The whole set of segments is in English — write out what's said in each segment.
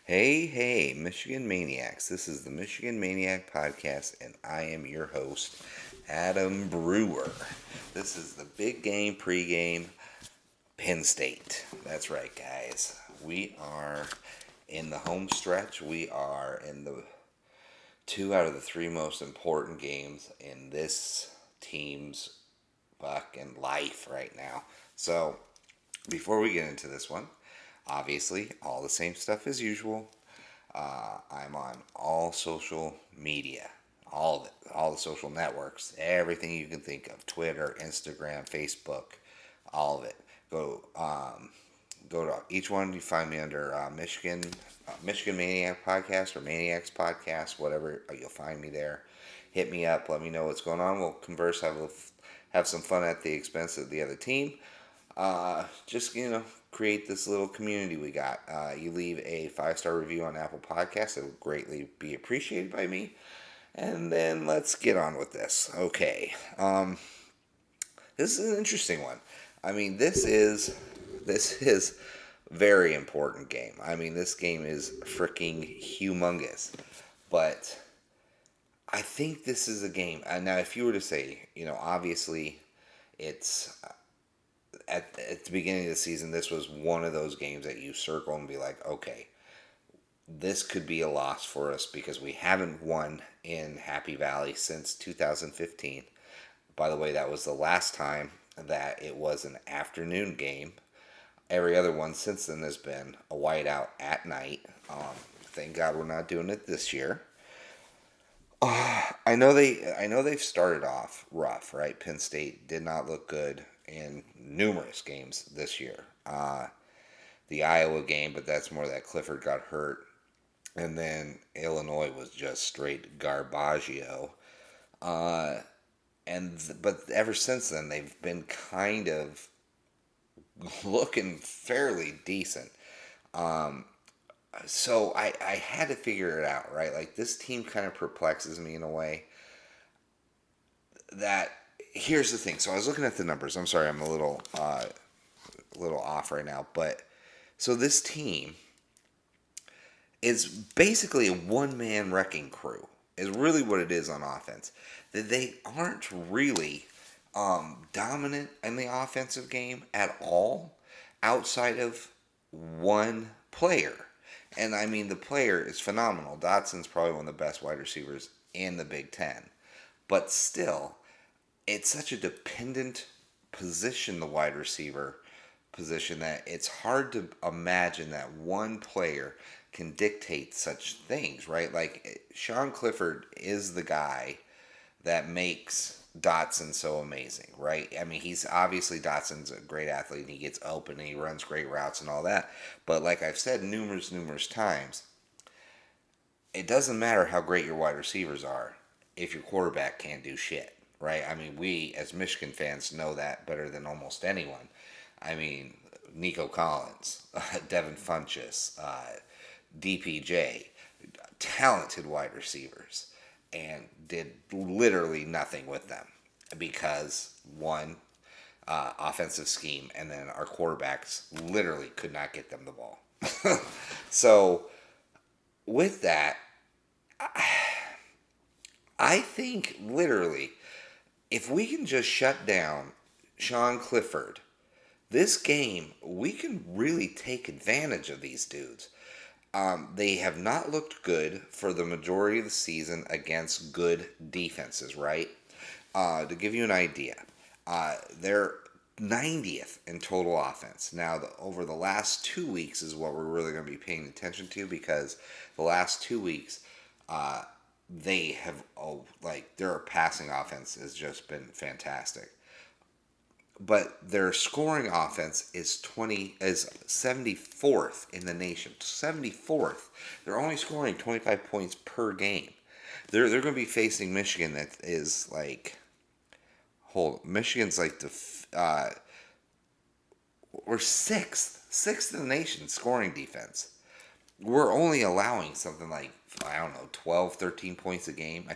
Hey, hey, Michigan Maniacs. This is the Michigan Maniac Podcast, and I am your host, Adam Brewer. This is the big game pregame, Penn State. That's right, guys. We are in the home stretch. We are in the two out of the three most important games in this team's fucking life right now. So, before we get into this one, obviously, all the same stuff as usual. I'm on all social media, all of it, all the social networks, everything you can think of: Twitter, Instagram, Facebook, all of it. Go to each one. You find me under Michigan Maniac Podcast or Maniacs Podcast, whatever. You'll find me there. Hit me up. Let me know what's going on. We'll converse. Have some fun at the expense of the other team. Just create this little community we got. You leave a 5-star review on Apple Podcasts. It will greatly be appreciated by me. And then let's get on with this. Okay. This is an interesting one. I mean, this is very important game. I mean, this game is freaking humongous. But I think this is a game. Now, if you were to say, obviously, it's at the beginning of the season, this was one of those games that you circle and be like, okay, this could be a loss for us because we haven't won in Happy Valley since 2015. By the way, that was the last time that it was an afternoon game. Every other one since then has been a whiteout at night. Thank God we're not doing it this year. I know they've started off rough, right? Penn State did not look good in numerous games this year. The Iowa game, but that's more that Clifford got hurt, and then Illinois was just straight garbaggio. Uh, but ever since then, they've been kind of looking fairly decent. Um, so I had to figure it out, right? Like this team kind of perplexes me in a way that here's the thing. So I was looking at the numbers. I'm sorry, I'm a little off right now, but so this team is basically a one-man wrecking crew. Is really what it is on offense. That they aren't really dominant in the offensive game at all, outside of one player. And I mean, the player is phenomenal. Dotson's probably one of the best wide receivers in the Big Ten. But still, it's such a dependent position, the wide receiver position, that it's hard to imagine that one player can dictate such things, right? Like Sean Clifford is the guy that makes Dotson so amazing, right? I mean, he's obviously Dotson's a great athlete and he gets open and he runs great routes and all that. But like I've said numerous times, it doesn't matter how great your wide receivers are if your quarterback can't do shit, right? I mean, we as Michigan fans know that better than almost anyone. I mean, Nico Collins, Devin Funchess, DPJ, talented wide receivers, and did literally nothing with them because one, offensive scheme, and then our quarterbacks literally could not get them the ball. So with that, I think literally if we can just shut down Sean Clifford this game, we can really take advantage of these dudes. They have not looked good for the majority of the season against good defenses, right? To give you an idea, they're 90th in total offense. Now, over the last 2 weeks is what we're really going to be paying attention to because the last 2 weeks, they have, their passing offense has just been fantastic. But their scoring offense is 74th in the nation. 74th. They're only scoring 25 points per game. They're going to be facing Michigan that is like Michigan's like we're sixth in the nation scoring defense. We're only allowing something like, I don't know, 12, 13 points a game.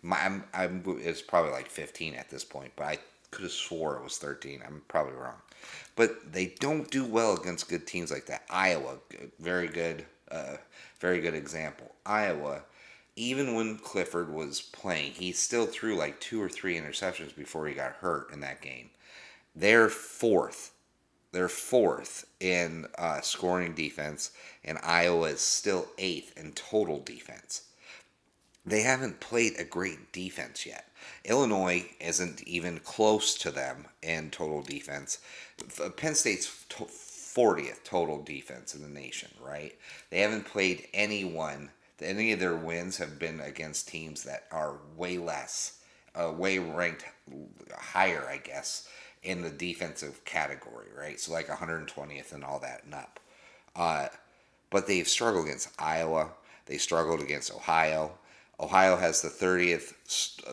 It's probably like 15 at this point, but I could have swore it was 13. I'm probably wrong. But they don't do well against good teams like that. Iowa, very good. very good example. Iowa, even when Clifford was playing, he still threw like 2 or 3 interceptions before he got hurt in that game. They're fourth. They're fourth in scoring defense, and Iowa is still eighth in total defense. They haven't played a great defense yet. Illinois isn't even close to them in total defense. Penn State's 40th total defense in the nation, right? They haven't played anyone. Any of their wins have been against teams that are way less, way ranked higher, I guess, in the defensive category, right? So like 120th and all that and up. Uh, but they've struggled against Iowa. They struggled against Ohio. Ohio has the 30th,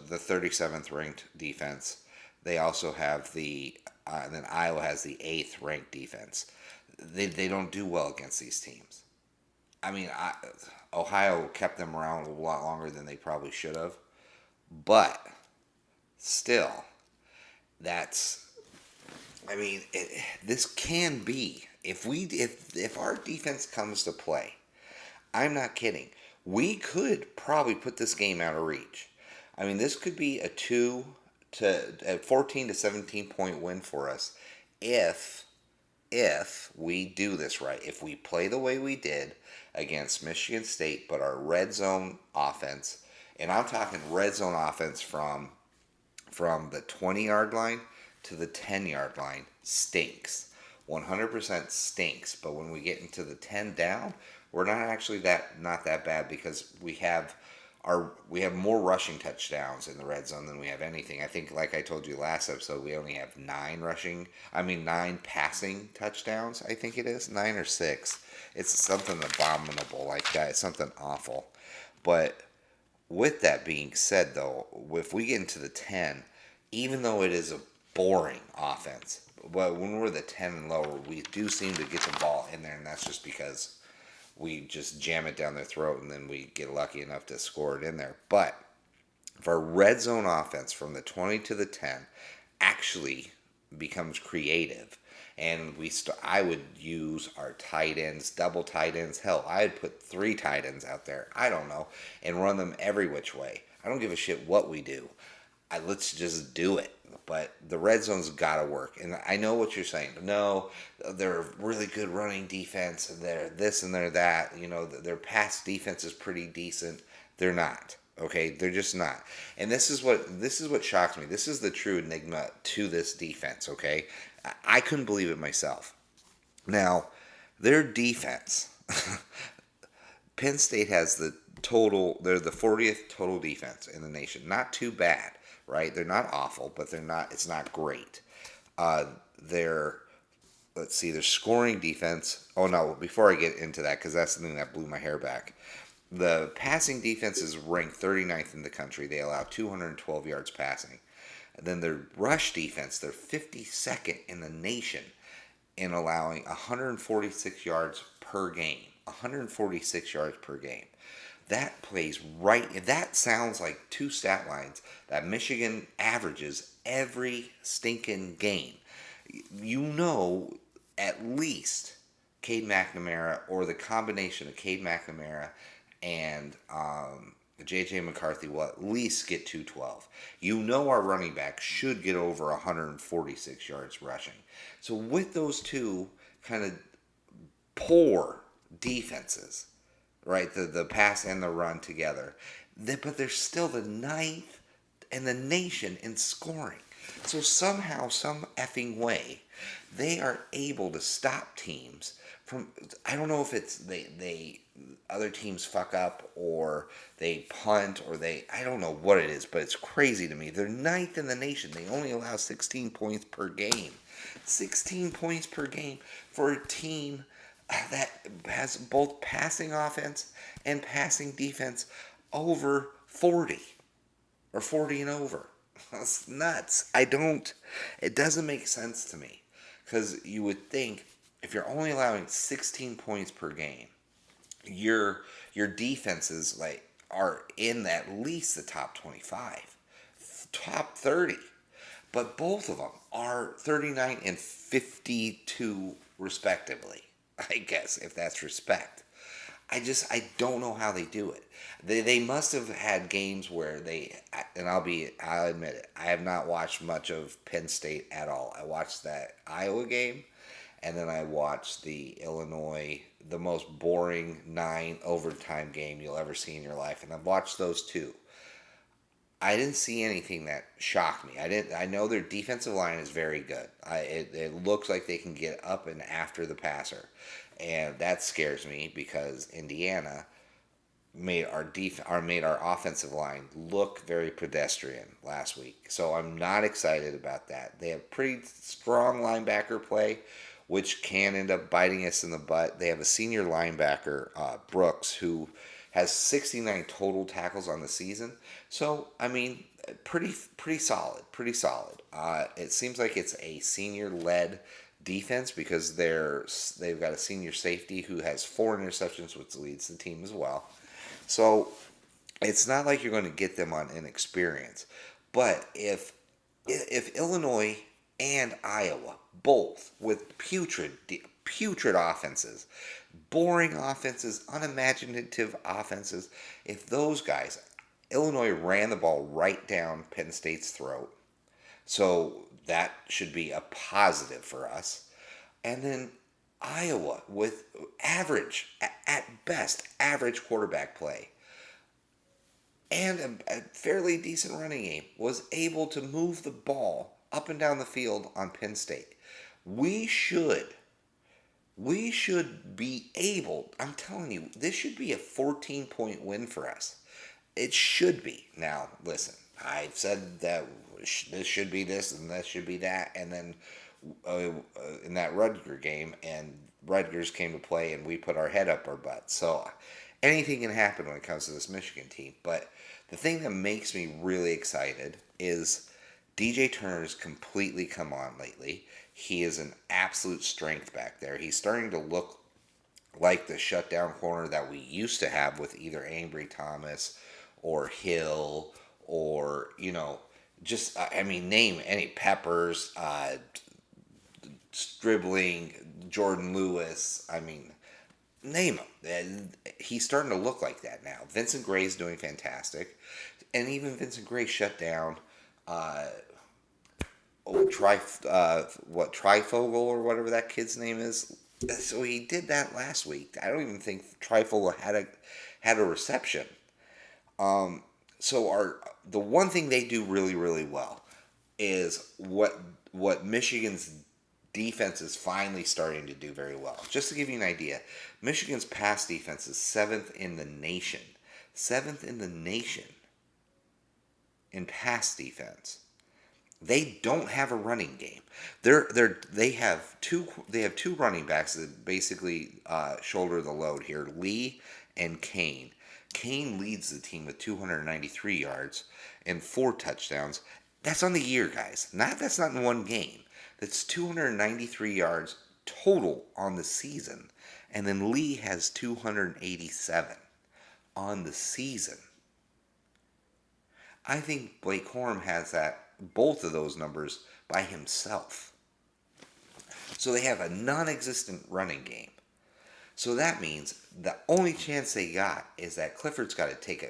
the 37th ranked defense. They also have and then Iowa has the 8th ranked defense. They don't do well against these teams. I mean, Ohio kept them around a lot longer than they probably should have. But still, that's, I mean, this can be, if our defense comes to play, I'm not kidding. We could probably put this game out of reach. I mean, this could be a 14 to 17 point win for us if we do this right. If we play the way we did against Michigan State, but our red zone offense, and I'm talking red zone offense from the 20-yard line to the 10-yard line stinks. 100% stinks. But when we get into the 10 down, we're not that bad because we have more rushing touchdowns in the red zone than we have anything. I think, like I told you last episode, we only have 9 passing touchdowns. I think it is 9 or 6. It's something abominable like that. It's something awful. But with that being said, though, if we get into the 10, even though it is a boring offense, but when we're the 10 and lower, we do seem to get the ball in there, and that's just because we just jam it down their throat and then we get lucky enough to score it in there. But if our red zone offense from the 20 to the 10 actually becomes creative, and I would use our tight ends, double tight ends. Hell, I'd put 3 tight ends out there. I don't know, and run them every which way. I don't give a shit what we do. Let's just do it. But the red zone's got to work. And I know what you're saying. No, they're a really good running defense, and they're this and they're that. You know, their pass defense is pretty decent. They're not. Okay, they're just not. And this is what shocks me. This is the true enigma to this defense. Okay, I couldn't believe it myself. Now, their defense. Penn State has they're the 40th total defense in the nation. Not too bad, right? They're not awful, but it's not great. Let's see, their scoring defense. Oh no, before I get into that, because that's something that blew my hair back. The passing defense is ranked 39th in the country. They allow 212 yards passing. And then their rush defense, they're 52nd in the nation in allowing 146 yards per game. 146 yards per game. That plays right. That sounds like 2 stat lines that Michigan averages every stinking game. You know, at least Cade McNamara, or the combination of Cade McNamara and J.J. McCarthy will at least get 212. You know our running back should get over 146 yards rushing. So with those two kind of poor defenses, right, the pass and the run together, but they're still the 9th in the nation in scoring. So somehow, some effing way, they are able to stop teams from, I don't know if it's they other teams fuck up, or they punt, or I don't know what it is, but it's crazy to me. They're 9th in the nation. They only allow 16 points per game. 16 points per game for a team that has both passing offense and passing defense over 40 or 40 and over. That's nuts. It doesn't make sense to me, because you would think if you're only allowing 16 points per game, your defenses are in at least the top 25, top 30. But both of them are 39 and 52 respectively, I guess, if that's respect. I don't know how they do it. They must have had games where and I'll admit it. I have not watched much of Penn State at all. I watched that Iowa game, and then I watched the Illinois, the most boring 9 overtime game you'll ever see in your life, and I've watched those two. I didn't see anything that shocked me. I didn't. I know their defensive line is very good. It looks like they can get up and after the passer, and that scares me because Indiana made our offensive line look very pedestrian last week. So I'm not excited about that. They have pretty strong linebacker play, which can end up biting us in the butt. They have a senior linebacker, Brooks, who has 69 total tackles on the season. So I mean, pretty solid, pretty solid. It seems like it's a senior led defense because they've got a senior safety who has 4 interceptions, which leads the team as well. So it's not like you're going to get them on inexperience. But if Illinois and Iowa, both with putrid offenses, boring offenses, unimaginative offenses, if those guys, Illinois ran the ball right down Penn State's throat, so that should be a positive for us. And then Iowa with average, at best, average quarterback play and a fairly decent running game was able to move the ball up and down the field on Penn State. We should we should be able, I'm telling you, this should be a 14-point win for us. It should be. Now, listen, I've said that this should be this and this should be that, and then in that Rutgers game, and Rutgers came to play, and we put our head up our butt. So anything can happen when it comes to this Michigan team. But the thing that makes me really excited is DJ Turner's completely come on lately. He is an absolute strength back there. He's starting to look like the shutdown corner that we used to have with either Ambry Thomas or Hill or, just, I mean, name any Peppers, Dribbling, Jordan Lewis. I mean, name him. He's starting to look like that now. Vincent Gray's doing fantastic. And even Vincent Gray shut down Trifogel or whatever that kid's name is. So he did that last week. I don't even think Trifogel had a reception. So the one thing they do really, really well is what Michigan's defense is finally starting to do very well. Just to give you an idea, Michigan's pass defense is 7th in the nation. 7th in the nation in pass defense. They don't have a running game. They have two running backs that basically shoulder the load here. Lee and Kane. Kane leads the team with 293 yards and 4 touchdowns. That's on the year, guys. That's not in one game. That's 293 yards total on the season. And then Lee has 287 on the season. I think Blake Corum has both of those numbers by himself. So they have a non-existent running game. So that means the only chance they got is that Clifford's got to take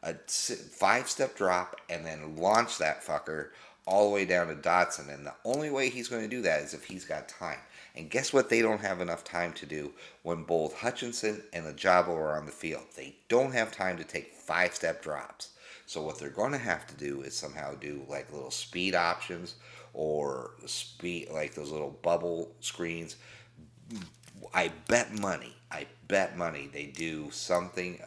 a 5-step drop and then launch that fucker all the way down to Dotson. And the only way he's going to do that is if he's got time. And guess what they don't have enough time to do when both Hutchinson and Ajabo are on the field? They don't have time to take 5-step drops. So what they're going to have to do is somehow do like little speed options or like those little bubble screens. I bet money they do something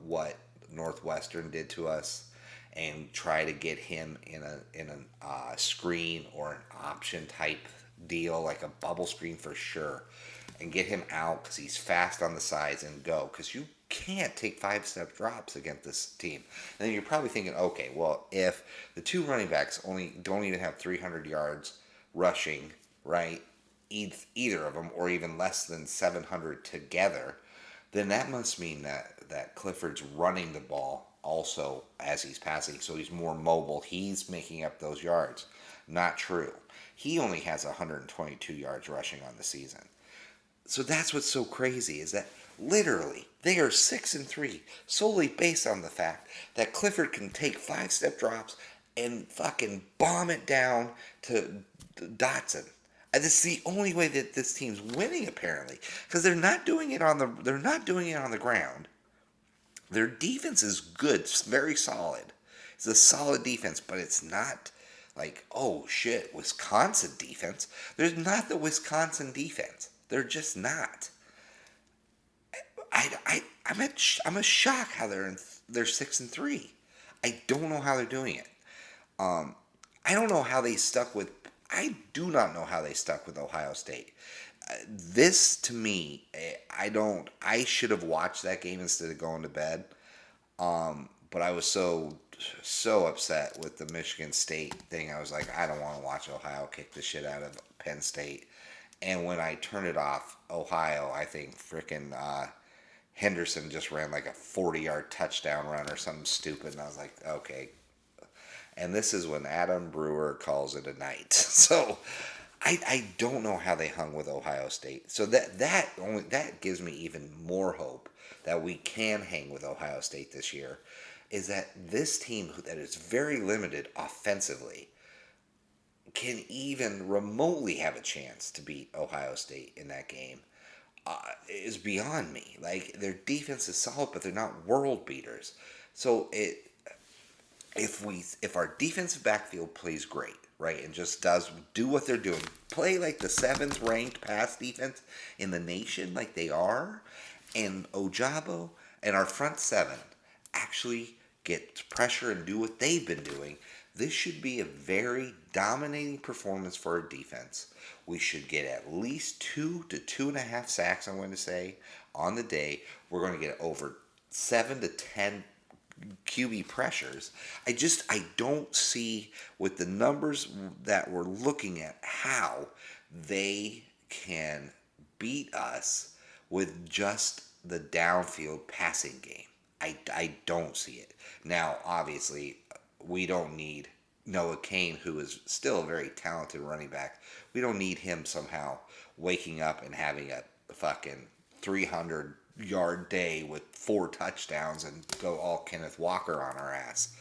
what Northwestern did to us and try to get him in a screen or an option type deal, like a bubble screen for sure, and get him out because he's fast on the sides and go, because you can't take 5-step drops against this team. And then you're probably thinking, okay, well, if the 2 running backs only don't even have 300 yards rushing, right, either of them, or even less than 700 together, then that must mean that Clifford's running the ball also as he's passing, so he's more mobile. He's making up those yards. Not true. He only has 122 yards rushing on the season. So that's what's so crazy is that Literally, they are 6-3 solely based on the fact that Clifford can take 5-step drops and fucking bomb it down to Dotson. And this is the only way that this team's winning, apparently, because they're not doing it on the ground. Their defense is good, it's very solid. It's a solid defense, but it's not like, oh shit, Wisconsin defense. There's not the Wisconsin defense. They're just not. I'm a shock how they're 6-3. I don't know how they're doing it. Um, I don't know how they stuck with. I do not know how they stuck with Ohio State. This to me, I don't. I should have watched that game instead of going to bed. But I was so upset with the Michigan State thing. I was like, I don't want to watch Ohio kick the shit out of Penn State. And when I turned it off, Ohio, I think frickin' Henderson just ran like a 40-yard touchdown run or something stupid, and I was like, okay. And this is when Adam Brewer calls it a night. So I don't know how they hung with Ohio State. So that gives me even more hope that we can hang with Ohio State this year. Is that this team that is very limited offensively can even remotely have a chance to beat Ohio State in that game is beyond me. Like, their defense is solid, but they're not world beaters. So if our defensive backfield plays great, right, and just does do what they're doing, play like the 7th ranked pass defense in the nation, like they are, and Ojabo and our front 7 actually get pressure and do what they've been doing, this should be a very dominating performance for our defense. We should get at least 2 to 2.5 sacks, I'm going to say, on the day. We're going to get over 7 to 10 QB pressures. I don't see with the numbers that we're looking at how they can beat us with just the downfield passing game. I don't see it. Now, obviously, we don't need Noah Kane, who is still a very talented running back. We don't need him somehow waking up and having a fucking 300-yard day with 4 touchdowns and go all Kenneth Walker on our ass.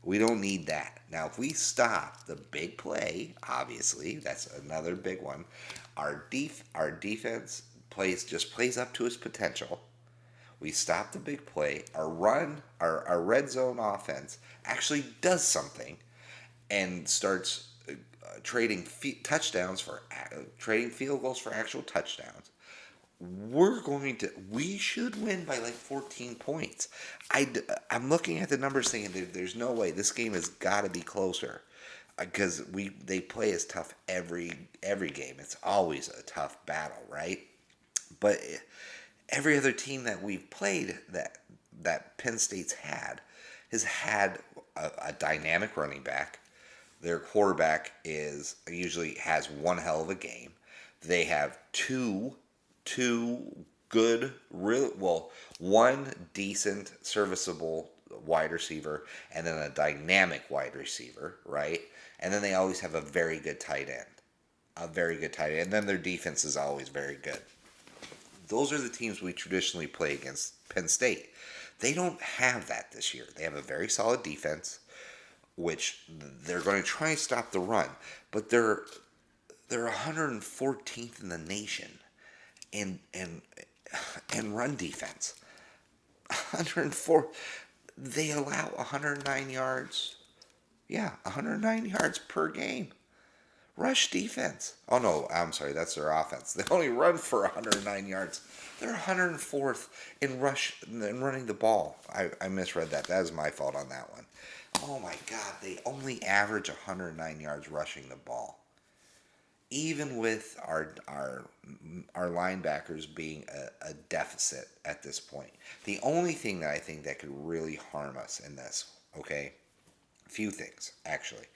We don't need that. Now, if we stop the big play, obviously, that's another big one. Our defense plays up to its potential. We stop the big play. Our red zone offense actually does something and starts trading trading field goals for actual touchdowns. We should win by like 14 points. I'm looking at the numbers saying there's no way this game has got to be closer because they play as tough every game. It's always a tough battle, right? But every other team that we've played that Penn State's had has had a dynamic running back. Their quarterback usually has one hell of a game. They have two good, one decent, serviceable wide receiver, and then a dynamic wide receiver, right? And then they always have a very good tight end. And then their defense is always very good. Those are the teams we traditionally play against Penn State. They don't have that this year. They have a very solid defense, which they're going to try and stop the run, but they're 114th in the nation in run defense. 104. They allow 109 yards. Yeah, 109 yards per game. Rush defense. Oh no, I'm sorry, that's their offense. They only run for 109 yards. They're 104th in running the ball. I misread that. That is my fault on that one. Oh my God, they only average 109 yards rushing the ball. Even with our linebackers being a deficit at this point. The only thing that I think that could really harm us in this, okay? A few things, actually.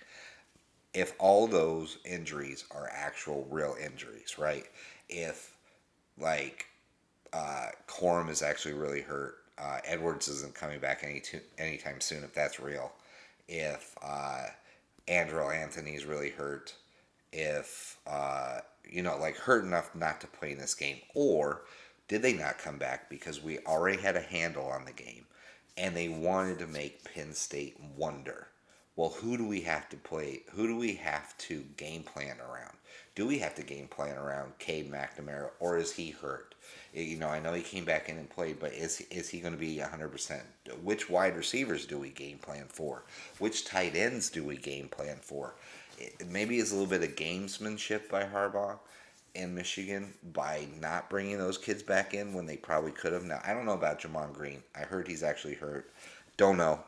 If all those injuries are actual real injuries, right? If, like, Corum is actually really hurt, Edwards isn't coming back anytime soon, if that's real. If Andrew Anthony's really hurt, if, like hurt enough not to play in this game, or Did they not come back because we already had a handle on the game and they wanted to make Penn State wonder? Well, who do we have to play? Who do we have to game plan around? Do we have to game plan around Cade McNamara, or is he hurt? I know he came back in and played, but is he going to be 100%? Which wide receivers do we game plan for? Which tight ends do we game plan for? Maybe it's a little bit of gamesmanship by Harbaugh in Michigan by not bringing those kids back in when they probably could have. Now, I don't know about Jamon Green. I heard he's actually hurt. Don't know.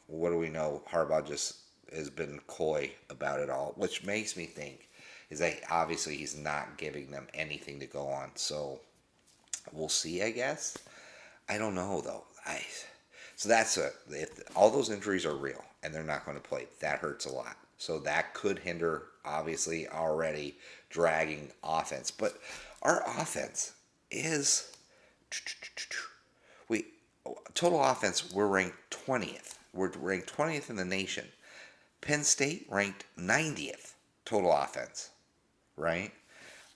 What do we know? Harbaugh just has been coy about it all, which makes me think is that obviously he's not giving them anything to go on. So we'll see, I guess. I don't know though. So that's if all those injuries are real and they're not going to play, that hurts a lot. So that could hinder obviously already dragging offense. But our offense is we total offense, we're ranked 20th. We're ranked 20th in the nation. Penn State ranked 90th total offense, right?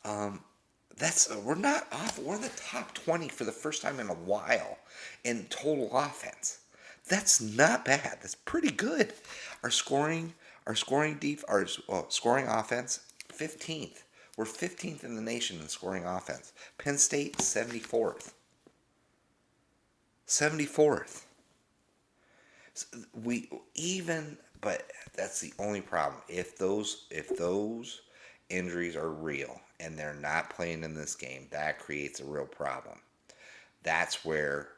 We're not off. We're in the top 20 for the first time in a while in total offense. That's not bad. That's pretty good. Our scoring scoring offense 15th. We're 15th in the nation in scoring offense. Penn State 74th. 74th. But that's the only problem. If those injuries are real and they're not playing in this game, that creates a real problem. That's where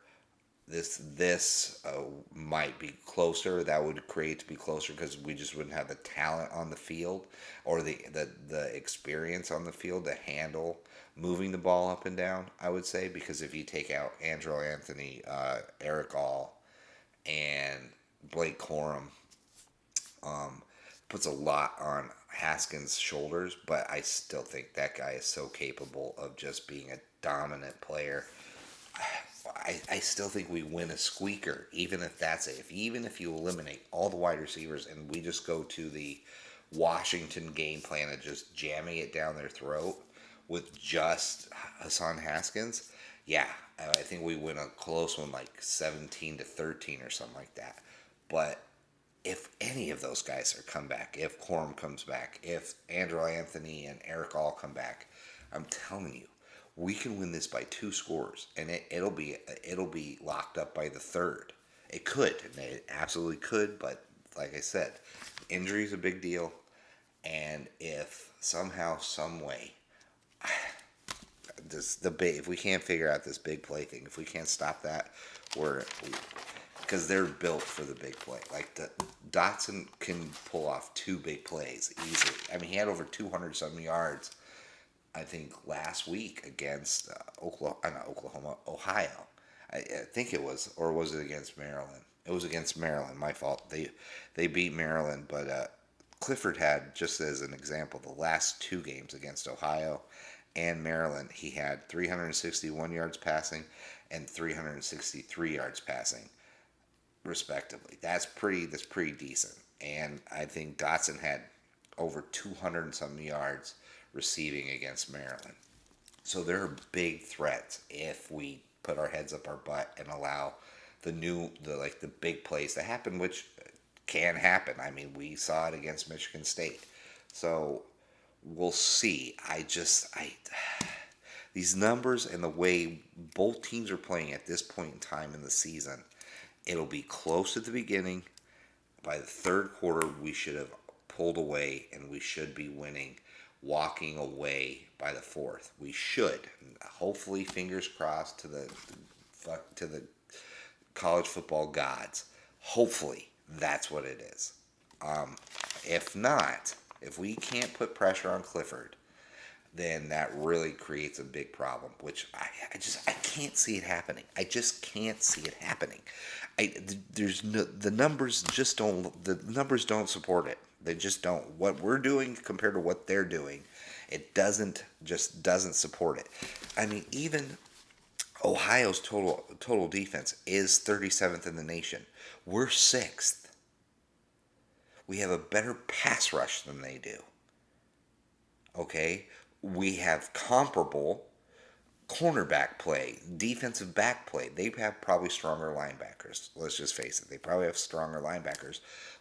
this might be closer. That would create to be closer because we just wouldn't have the talent on the field or the experience on the field to handle moving the ball up and down. I would say because if you take out Andrew Anthony, Eric All, and Blake Corum, puts a lot on Haskins' shoulders, but I still think that guy is so capable of just being a dominant player. I still think we win a squeaker, even if even if you eliminate all the wide receivers and we just go to the Washington game plan of just jamming it down their throat with just Hassan Haskins. Yeah, I think we win a close one, like 17-13 or something like that. But if any of those guys come back, if Corum comes back, if Andrew Anthony and Eric All come back, I'm telling you, we can win this by 2 scores, and it'll be locked up by the third. It could, and it absolutely could, but like I said, injury is a big deal, and if somehow, some way, if we can't figure out this big play thing, if we can't stop that, because they're built for the big play. Like Dotson can pull off 2 big plays easily. I mean, he had over 200-something yards, I think, last week against Ohio. I think it was, or was it against Maryland? It was against Maryland. My fault. They beat Maryland, but Clifford had, just as an example, the last 2 games against Ohio and Maryland, he had 361 yards passing and 363 yards passing, respectively. That's pretty decent. And I think Dotson had over 200 and some yards receiving against Maryland. So there are big threats if we put our heads up our butt and allow the big plays to happen, which can happen. I mean, we saw it against Michigan State. So we'll see. These numbers and the way both teams are playing at this point in time in the season, it'll be close at the beginning. By the third quarter, we should have pulled away and we should be winning, walking away by the fourth. We should. Hopefully, fingers crossed to the college football gods. Hopefully, that's what it is. If not, if we can't put pressure on Clifford, then that really creates a big problem, which I can't see it happening. I just can't see it happening. The numbers don't support it. They just don't. What we're doing compared to what they're doing, it doesn't support it. I mean, even Ohio's total defense is 37th in the nation. We're 6th. We have a better pass rush than they do. Okay? We have comparable cornerback play, defensive back play. They have probably stronger linebackers. Let's just face it. They probably have stronger linebackers.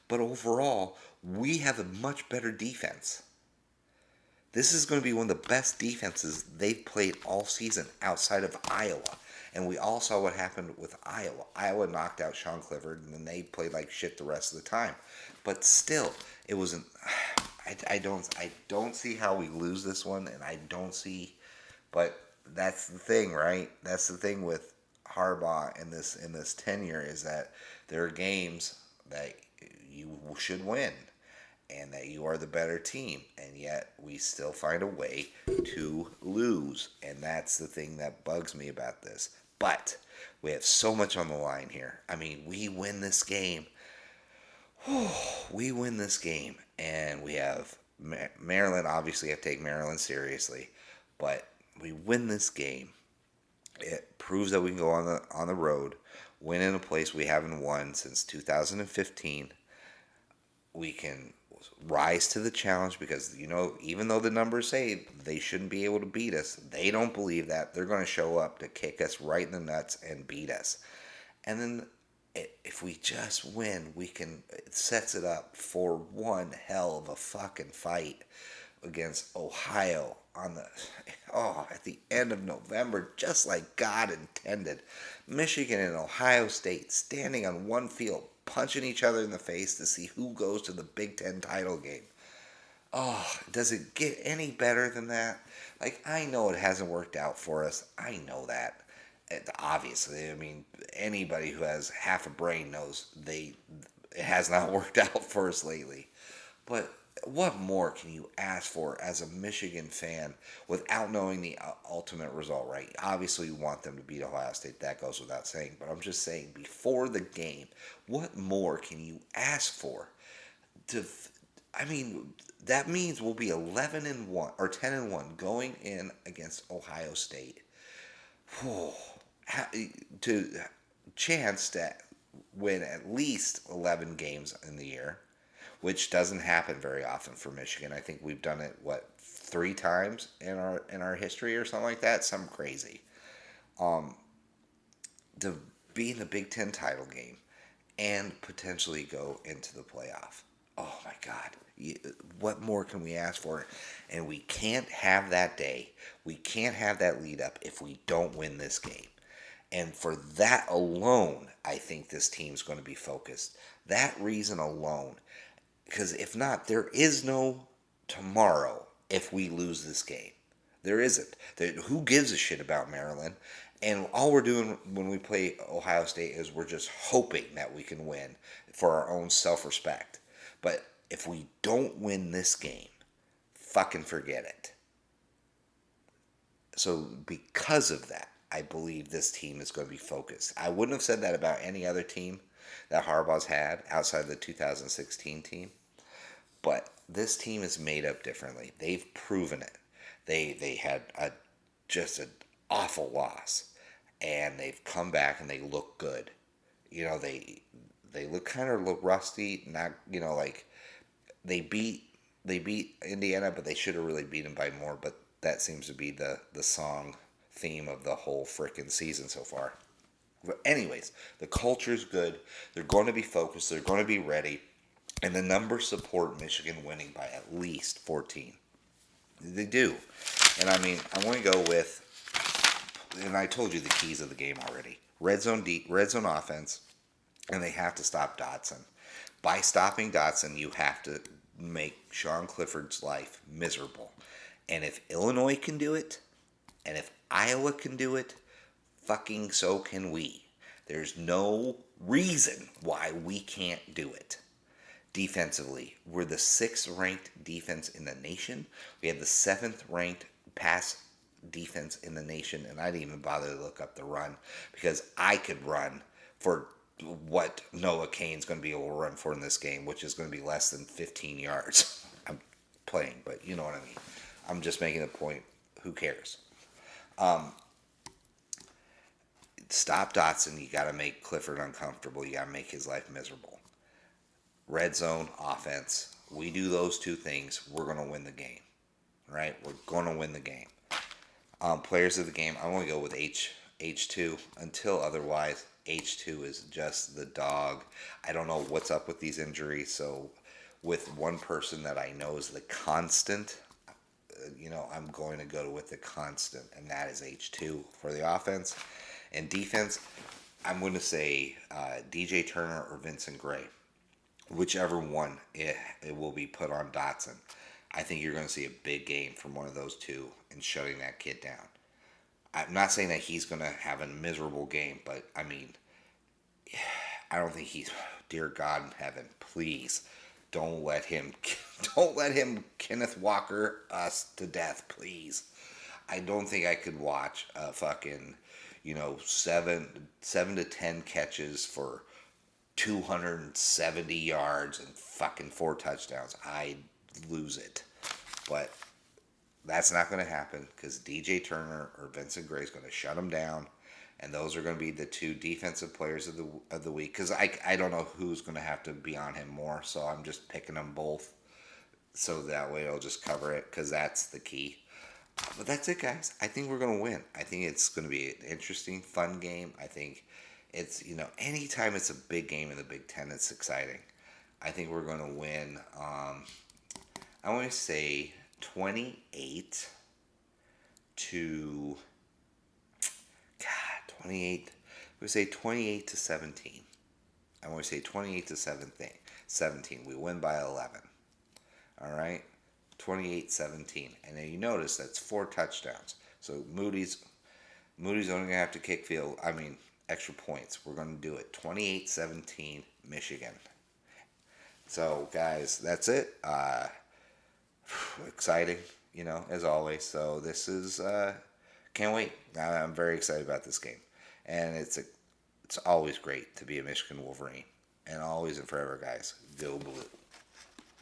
But overall, we have a much better defense. This is going to be one of the best defenses they've played all season outside of Iowa. And we all saw what happened with Iowa. Iowa knocked out Sean Clifford, and then they played like shit the rest of the time. But still, it wasn't. I don't see how we lose this one, and I don't see. But that's the thing, right? That's the thing with Harbaugh in this tenure is that there are games that you should win and that you are the better team, and yet we still find a way to lose. And that's the thing that bugs me about this. But we have so much on the line here. I mean, we win this game. We win this game, and we have Maryland. Obviously, I take Maryland seriously, but we win this game. It proves that we can go on the road, win in a place we haven't won since 2015. We can rise to the challenge because, even though the numbers say they shouldn't be able to beat us, they don't believe that. They're going to show up to kick us right in the nuts and beat us. And then if we just win, it sets it up for one hell of a fucking fight against Ohio at the end of November, just like God intended. Michigan and Ohio State standing on one field, punching each other in the face to see who goes to the Big Ten title game. Oh, does it get any better than that? Like, I know it hasn't worked out for us. I know that. Obviously, I mean, anybody who has half a brain knows it has not worked out for us lately. But what more can you ask for as a Michigan fan without knowing the ultimate result, right? Obviously, you want them to beat Ohio State. That goes without saying. But I'm just saying, before the game, what more can you ask for? That means we'll be 11-1 or 10-1 going in against Ohio State. To chance to win at least 11 games in the year, which doesn't happen very often for Michigan. I think we've done it 3 times in our history or something like that, something crazy. To be in the Big Ten title game and potentially go into the playoff. Oh my God. What more can we ask for? And we can't have that day. We can't have that lead up if we don't win this game. And for that alone, I think this team's going to be focused. That reason alone. Because if not, there is no tomorrow if we lose this game. There isn't. Who gives a shit about Maryland? And all we're doing when we play Ohio State is we're just hoping that we can win for our own self-respect. But if we don't win this game, fucking forget it. So because of that, I believe this team is going to be focused. I wouldn't have said that about any other team that Harbaugh's had outside of the 2016 team. But this team is made up differently. They've proven it. They had just an awful loss, and they've come back and they look good. They look kind of rusty. Not like they beat Indiana, but they should have really beaten by more. But that seems to be the song theme of the whole frickin' season so far. But anyways, the culture's good. They're going to be focused. They're going to be ready. And the numbers support Michigan winning by at least 14. They do. And I'm going to go with, and I told you the keys of the game already. Red zone offense, and they have to stop Dotson. By stopping Dotson, you have to make Sean Clifford's life miserable. And if Illinois can do it, and if Iowa can do it, fucking so can we. There's no reason why we can't do it. Defensively, we're the 6th ranked defense in the nation. We have the 7th ranked pass defense in the nation, and I didn't even bother to look up the run because I could run for what Noah Cain's going to be able to run for in this game, which is going to be less than 15 yards. I'm playing, but you know what I mean. I'm just making a point. Who cares? Stop Dotson. You got to make Clifford uncomfortable. You got to make his life miserable. Red zone offense. We do those 2 things, we're going to win the game. Right? We're going to win the game. Players of the game, I'm going to go with H2 until otherwise. H2 is just the dog. I don't know what's up with these injuries. So, with one person that I know is the constant, I'm going to go with the constant, and that is H2 for the offense. And defense, I'm going to say DJ Turner or Vincent Gray, whichever one it will be put on Dotson. I think you're going to see a big game from one of those two in shutting that kid down. I'm not saying that he's going to have a miserable game, but I mean, I don't think he's. Dear God in heaven, please don't let him, don't let him Kenneth Walker us to death, please. I don't think I could watch a fucking, seven to 10 catches for 270 yards and fucking 4 touchdowns. I lose it, but that's not going to happen because DJ Turner or Vincent Gray is going to shut him down, and those are going to be the two defensive players of the week. Because I don't know who's going to have to be on him more, so I'm just picking them both, so that way it'll just cover it because that's the key. But that's it, guys. I think we're going to win. I think it's going to be an interesting, fun game. I think it's anytime it's a big game in the Big Ten, it's exciting. I think we're going to win. I want to say 28 to God, 28. We say 28 to 17. I want to say 28 to 17. We win by 11. All right? 28-17. And then you notice that's 4 touchdowns. So Moody's only going to have to kick extra points. We're going to do it. 28-17 Michigan. So guys, that's it. Exciting, as always. So this is can't wait. I'm very excited about this game, and it's always great to be a Michigan Wolverine, and always and forever, guys. Go Blue.